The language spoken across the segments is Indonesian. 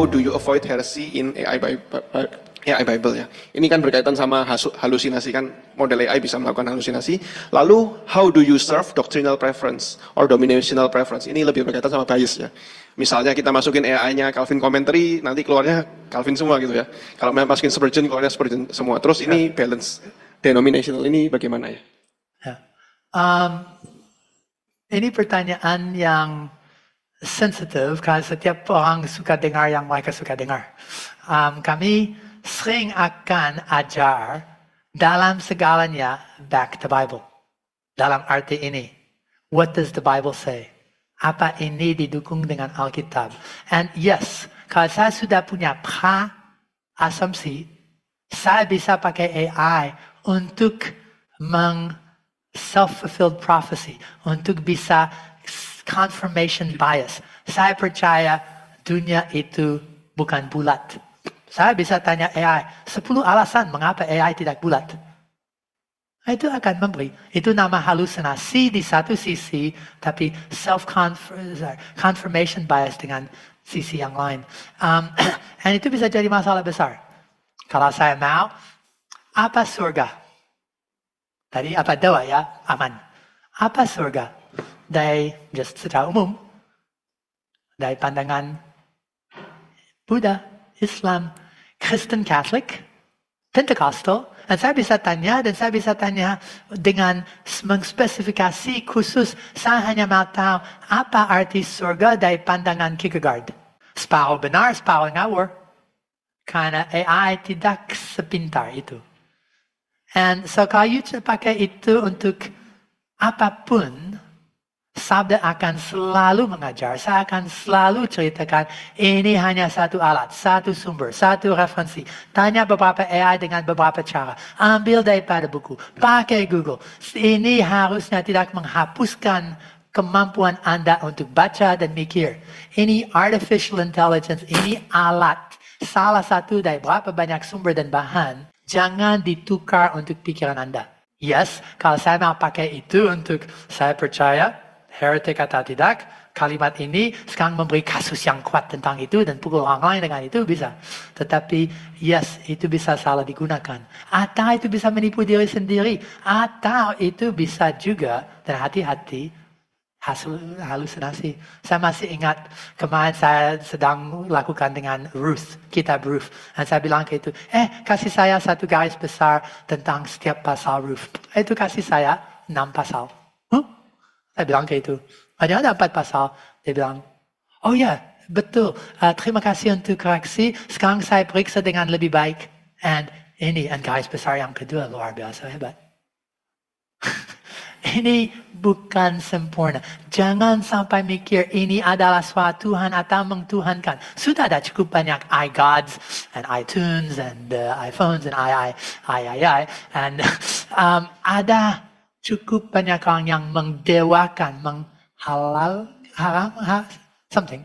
do you avoid heresy in AI Bible ya. Ini kan berkaitan sama halusinasi kan, model AI bisa melakukan halusinasi. Lalu how do you serve doctrinal preference or dominational preference? Ini lebih berkaitan sama bias ya. Misalnya kita masukin AI-nya Calvin Commentary, nanti keluarnya Calvin semua gitu ya. Kalau masukin Spurgeon, keluarnya Spurgeon semua. Terus ini balance denominational ini bagaimana ya? Ini pertanyaan yang sensitif karena setiap orang suka dengar yang mereka suka dengar. Kami sering akan ajar dalam segalanya back to Bible. Dalam arti ini, what does the Bible say? Apa ini didukung dengan Alkitab? And yes, kalau saya sudah punya asumsi, saya bisa pakai AI untuk self-fulfilled prophecy, untuk bisa confirmation bias. Saya percaya dunia itu bukan bulat. Saya bisa tanya AI, 10 alasan mengapa AI tidak bulat. Itu akan memberi. Itu nama halusinasi di satu sisi, tapi confirmation bias dengan sisi yang lain. Dan itu bisa jadi masalah besar. Kalau saya mau, apa surga? Tadi apa doa ya? Aman. Apa surga? Dari just secara umum, dari pandangan Buddha, Islam, Kristen Katolik, Pentecostal, dan saya bisa tanya dengan mengspesifikasi khusus, saya hanya mau tahu apa arti surga dari pandangan Kierkegaard. Separuh benar, separuh ngawur. Karena AI tidak sepintar itu. And so kalau you pakai itu untuk apapun, sabda akan selalu mengajar. Saya akan selalu ceritakan ini hanya satu alat, satu sumber, satu referensi. Tanya beberapa AI dengan beberapa cara. Ambil daripada buku. Pakai Google. Ini harusnya tidak menghapuskan kemampuan Anda untuk baca dan mikir. Ini artificial intelligence, ini alat. Salah satu dari berapa banyak sumber dan bahan. Jangan ditukar untuk pikiran Anda. Yes, kalau saya mau pakai itu untuk saya percaya, heretik atau tidak, kalimat ini sekarang memberi kasus yang kuat tentang itu dan pukul orang lain dengan itu bisa. Tetapi yes, itu bisa salah digunakan. Atau itu bisa menipu diri sendiri. Atau itu bisa juga, dan hati-hati, halusinasi. Saya masih ingat kemarin saya sedang lakukan dengan Ruth, kitab Ruth. Dan saya bilang ke itu, kasih saya satu garis besar tentang setiap pasal Ruth. Itu kasih saya 6 pasal. Saya bilang ke itu, ada 4 pasal. Dia bilang, oh ya, betul. Terima kasih untuk koreksi. Sekarang saya periksa dengan lebih baik. And garis besar yang kedua luar biasa hebat. Ini bukan sempurna. Jangan sampai mikir ini adalah suatu Tuhan atau mengtuhankan. Sudah ada cukup banyak iGods and iTunes and iPhones and and ada cukup banyak orang yang mengdewakan, something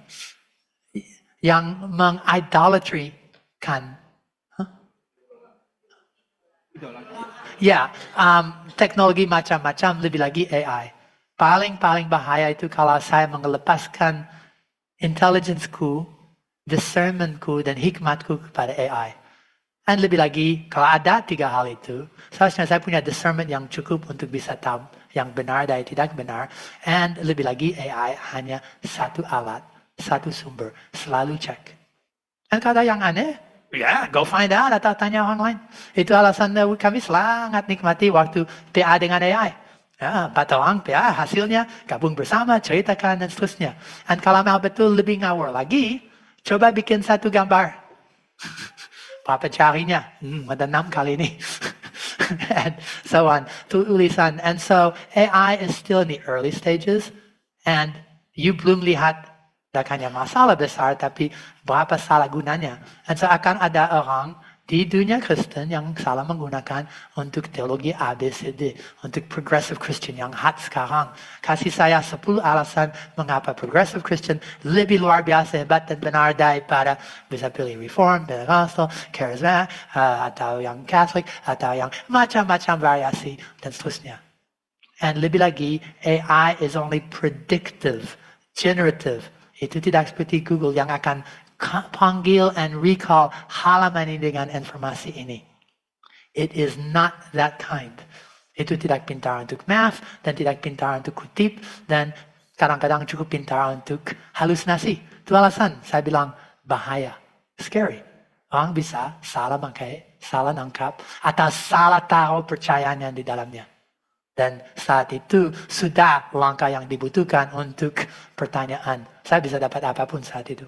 yang mengidolatrykan. Teknologi macam-macam, lebih lagi AI. Paling bahaya itu kalau saya mengelepaskan intelligenceku, discernmentku, dan hikmatku kepada AI. Dan lebih lagi, kalau ada 3 hal itu, seharusnya saya punya discernment yang cukup untuk bisa tahu yang benar dari tidak benar. Dan lebih lagi, AI hanya satu alat, satu sumber, selalu cek. Dan kalau yang aneh, go find out atau tanya orang lain. Itu alasan kami sangat nikmati waktu PA dengan AI. 4 orang PA hasilnya gabung bersama, ceritakan dan seterusnya. Dan kalau mau betul lebih ngawur lagi, coba bikin satu gambar. Berapa carinya? Ada 6 kali ini. And so on. Tulisan. And so AI is still in the early stages. And you belum lihat bukan hanya masalah besar, tapi berapa salah gunanya. Dan seakan ada orang di dunia Kristen yang salah menggunakan untuk teologi ABCD, untuk progressive Christian yang hot sekarang. Kasih saya 10 alasan mengapa progressive Christian lebih luar biasa hebat dan benar daripada bisa pilih Reform, Pentecostal, Charisma, atau yang Catholic, atau yang macam-macam variasi, dan seterusnya. Dan lebih lagi, AI is only predictive, generative. Itu tidak seperti Google yang akan panggil and recall halaman ini dengan informasi ini. It is not that kind. Itu tidak pintar untuk math, dan tidak pintar untuk kutip, dan kadang-kadang cukup pintar untuk halusinasi. Itu alasan saya bilang bahaya, scary. Orang bisa salah pakai, salah nangkap, atau salah tahu percayaannya di dalamnya. Dan saat itu sudah langkah yang dibutuhkan untuk pertanyaan. Saya bisa dapat apapun saat itu.